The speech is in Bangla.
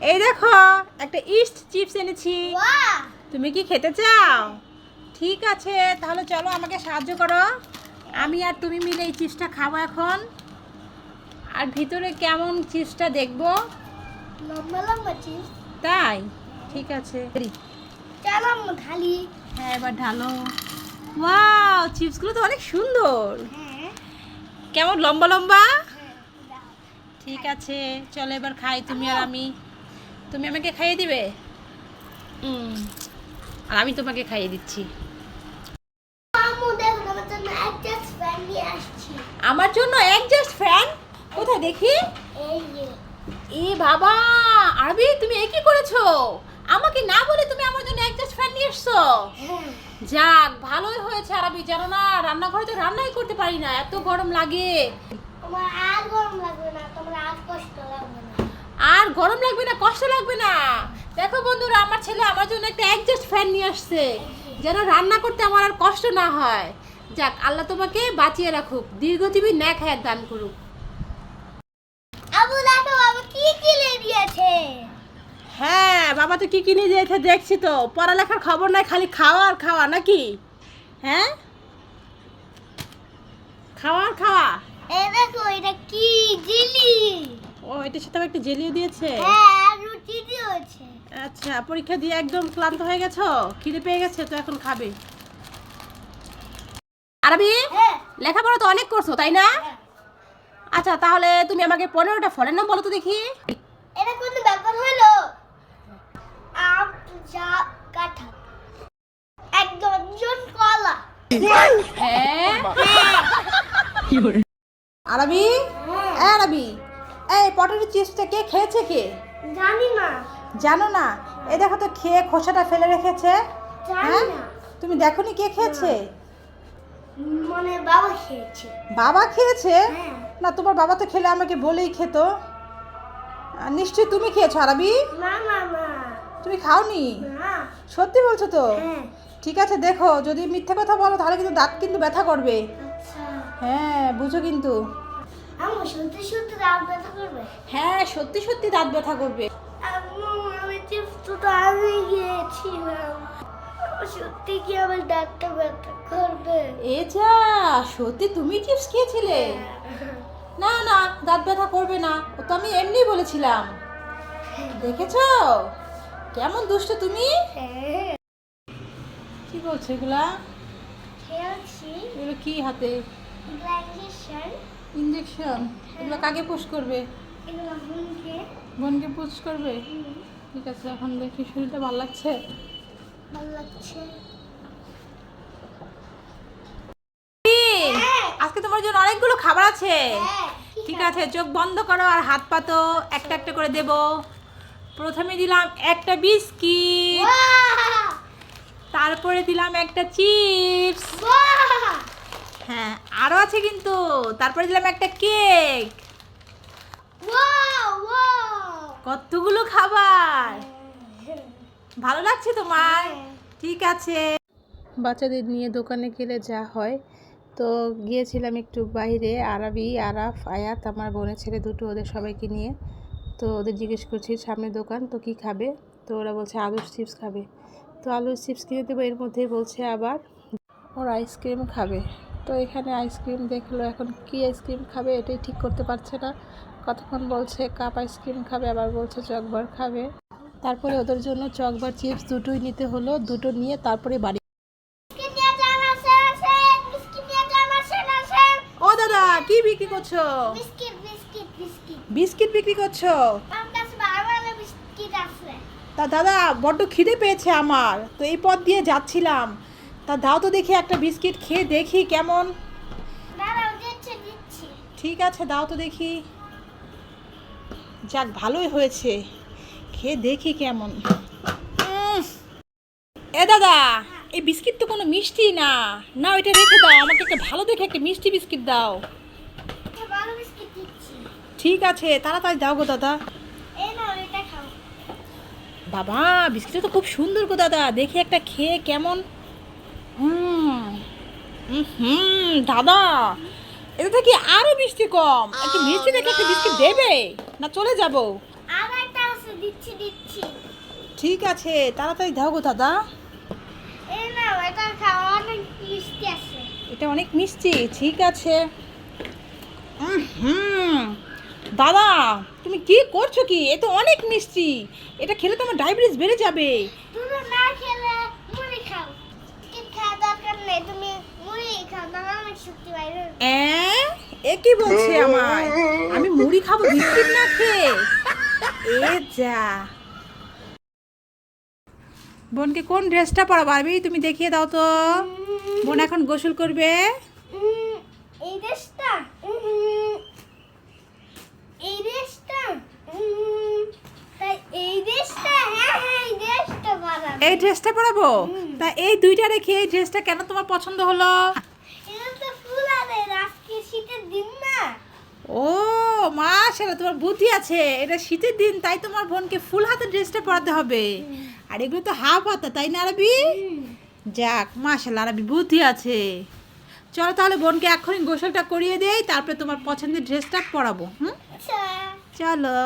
এই দেখো একটা ইস্ট চিপস এনেছি। তুমি কি খেতে চাও? ঠিক আছে, তাহলে চলো আমাকে সাহায্য করো। আমি আর তুমি মিলে এই চিপসটা খাবো এখন। আর ভিতরে কেমন চিপসটা দেখবো। লম্বা লম্বা চিপস। তাই ঠিক আছে, চলো ঢালি। হ্যাঁ এবার ঢালো। ওয়াও, চিপসগুলো তো অনেক সুন্দর। হ্যাঁ কেমন লম্বা লম্বা। দাও। ঠিক আছে চলো এবার খাই, তুমি আর আমি। তুমি আমাকে খাইয়ে দিবে। আর আমি তোমাকে খাইয়ে দিচ্ছি। আম্মু দেখো আমার জন্য অ্যাডজাস্ট ফ্যান নিয়ে আসছি। আমার জন্য অ্যাডজাস্ট ফ্যান? কোথায় দেখি। এই যে এ বাবা, আরবি তুমি এ কি করেছো? আমাকে না বলে তুমি আমার জন্য অ্যাডজাস্ট ফ্যান নিয়ে এসছো। হ্যাঁ যাক ভালোই হয়েছে আরবি, জানো না রান্নাঘরে তো রান্নাই করতে পারি না, এত গরম লাগে। তোমার আর গরম লাগবে না, তোমার আর কষ্ট লাগবে না। আর গরম লাগবে না, কষ্ট লাগবে না। দেখো বন্ধুরা, আমার ছেলে আমার জন্য একটা অ্যাডজাস্ট ফ্যান নিয়ে আসছে, যেন রান্না করতে আমার আর কষ্ট না হয়। যাক, আল্লাহ তোমাকে বাঁচিয়ে রাখুক, দীর্ঘজীবী ন্যাক হায়াত দান করুক। আবু দেখো বাবা কি কিনে দিয়েছে। হ্যাঁ বাবা তো কি কিনে দিয়েছে দেখছি তো, পড়ালেখার খবর নাই, খালি খাওয়া আর খাওয়া নাকি? হ্যাঁ খাওয়া আর খাওয়া। এই দেখো এটা কি জিলি। ও এটার সাথে আবার একটা জেলিও দিয়েছে। হ্যাঁ রুটি দিয়েছে। আচ্ছা, পরীক্ষা দিয়ে একদম ক্লান্ত হয়ে গেছো, খিদে পেয়ে গেছে তো এখন খাবে। আরবি হ্যাঁ লেখাপড়া তো অনেক করছো তাই না? আচ্ছা তাহলে তুমি আমাকে 15টা ফলের নাম বলো তো দেখি। এটা কোনো ব্যাপার হলো? আম, জাম, কাঁঠাল, এক ডজন কলা। হ্যাঁ আরবি, হ্যাঁ, আরবি এই পটেটো চিপসটা কে খেয়েছে কে? জানি না, জানো না? এই দেখো তো খেয়ে খোসাটা ফেলে রেখেছে। জানি হ্যাঁ না। তুমি দেখোনি কে খেয়েছে? মানে বাবা খেয়েছে। বাবা খেয়েছে? হ্যাঁ। না তোমার বাবা তো খেলে আমাকে বলেই খেত। নিশ্চয়ই তুমি খেয়েছো আরবি। না না না তুমি খাওনি? না। সত্যি বলছো তো? হ্যাঁ ঠিক আছে, দেখো যদি মিথ্যে কথা বলো তাহলে কিন্তু দাঁত কিন্তু ব্যথা করবে। আচ্ছা হ্যাঁ বুঝো কিন্তু। আম্মু সত্যি সত্যি দাঁত ব্যথা করবে? হ্যাঁ সত্যি সত্যি দাঁত ব্যথা করবে। আম্মু আমি চিপস তো আগে গিয়েছিলাম, সত্যি কি আমার দাঁতটা ব্যথা করবে? এ যা, সত্যি তুমি চিপস খেয়েছিলে? না না, দাঁত ব্যথা করবে না, ও তো আমি এমনি বলেছিলাম। দেখেছো কেমন দুষ্ট তুমি। হ্যাঁ কি বলছো এগুলা? খেয়েছি। এগুলো কি হাতে? গ্র্যাজুয়েশন। ইঞ্জেকশন? এগুলো কাকে পুশ করবে? এগুলো বোনকে। বোনকে পুশ করবে? ঠিক আছে, এখন দেখি শরীরটা ভালো লাগছে? ভালো লাগছে। আজকে তোমার জন্য অনেকগুলো খাবার আছে। হ্যাঁ ঠিক আছে, চোখ বন্ধ করো আর হাত পাতো, একটা একটা করে দেব। প্রথমে দিলাম একটা বিস্কিট, বাহ তারপরে দিলাম একটা চিপস। বাহ হ্যাঁ আরও আছে কিন্তু, তারপরে দিলাম একটা কেক। Wow wow. কতগুলো খাবার, ভালো লাগছে তোমার? ঠিক আছে। বাচ্চাদের নিয়ে দোকানে গেলে যা হয়, তো গিয়েছিলাম একটু বাইরে, আরবি, আরাফ, আয়াত, আমার বোনের ছেলে দুটো, ওদের সবাইকে নিয়ে। তো ওদের জিজ্ঞেস করছি সামনে দোকান তো কি খাবে, তো ওরা বলছে আলুর চিপস খাবে। তো আলুর চিপস কিনে দেবো, এর মধ্যেই বলছে আবার ওর আইসক্রিম খাবে। তো এখানে আইসক্রিম দেখলো, এখন কি আইসক্রিম খাবে এটাই ঠিক করতে পারছে না। কতক্ষণ বলছে কাপ আইসক্রিম খাবে, আবার বলছে চকবার খাবে। তারপরে ওদের জন্য চকবার চিপস দুটোই নিতে হলো, দুটো নিয়ে তারপরে বাড়ি। বিস্কিট নিয়ে যান, আসেন আসেন। বিস্কিট নিয়ে যান, আসেন আসেন। ও দাদা, কি বিক্রি করছো? Biscuit biscuit biscuit. বিস্কিট বিক্রি করছো? আমার কাছে বারবার বিস্কিট আছে। তা দাদা বড্ড খিদে পেয়েছে আমার, তো এই পথ দিয়ে যাচ্ছিলাম, তা দাও তো দেখি একটা বিস্কিট খেয়ে দেখি কেমন। দাঁড়াও দিচ্ছি দিচ্ছি। ঠিক আছে দাও তো দেখি। যাক ভালোই হয়েছে, খেয়ে দেখি কেমন। এ দাদা, এই বিস্কিট তো কোনো মিষ্টি না, না ওইটা রেখে দাও, আমাকে একটা ভালো দেখে একটা মিষ্টি বিস্কিট দাও। একটা ভালো বিস্কিট দিচ্ছি। ঠিক আছে তাড়াতাড়ি দাও গো দাদা। এই নাও এটা খাও। বাবা বিস্কিটটা তো খুব সুন্দর গো দাদা, দেখি একটা খেয়ে কেমন। দাদা এটা থেকে আরো মিষ্টি কম, একটু মিষ্টি দেখে একটা বিস্কিট দেবে না চলে যাব? আর একটা আছে দিচ্ছি ঠিক আছে, তাড়াতাড়ি দাও গো দাদা। এই না, এটা খাওয়া অনেক মিষ্টি আছে। এটা অনেক মিষ্টি, ঠিক আছে। হুম, দাদা তুমি কি করছো কি? এ তো অনেক মিষ্টি, এটা খেলে তোমার ডায়াবেটিস বেড়ে যাবে। তুমি না খেলে মুড়ি খাও। কি খাওয়া দরকার নেই, তুমি মুড়ি খাও, তাহলে অনেক শক্তি পাইবে। এ কি বলছে আমায়? আমি মুড়ি খাবো বিস্কিট না খেয়ে? এ যা। বোনকে কোন ড্রেসটা পরাবি তুমি দেখিয়ে দাও তো। বোন এখন গোসল করবে। এই ড্রেসটা, এই ড্রেসটা, তাই এই ড্রেসটা, হ্যাঁ এই ড্রেসটা পরাবো। এই ড্রেসটা পরাবো? তা এই দুইটা রেখে এই ড্রেসটা কেন তোমার পছন্দ হলো? এটা তো ফুল আছে, আজকে শীতের দিন না। ও মাশাআল্লাহ, তোমার বুদ্ধি আছে। এটা শীতের দিন, তাই তোমার বোনকে ফুল হাতের ড্রেসটা পরাতে হবে। আর এগুলো তো হাফ হাতা, তাই না আরবি? যাক মাশাআল্লাহ, আরবি বুদ্ধি আছে। চলো তাহলে বোনকে এক্ষুনি গোসলটা করিয়ে দেই, তারপরে তোমার পছন্দের ড্রেসটা পরাবো। আচ্ছা। চলো।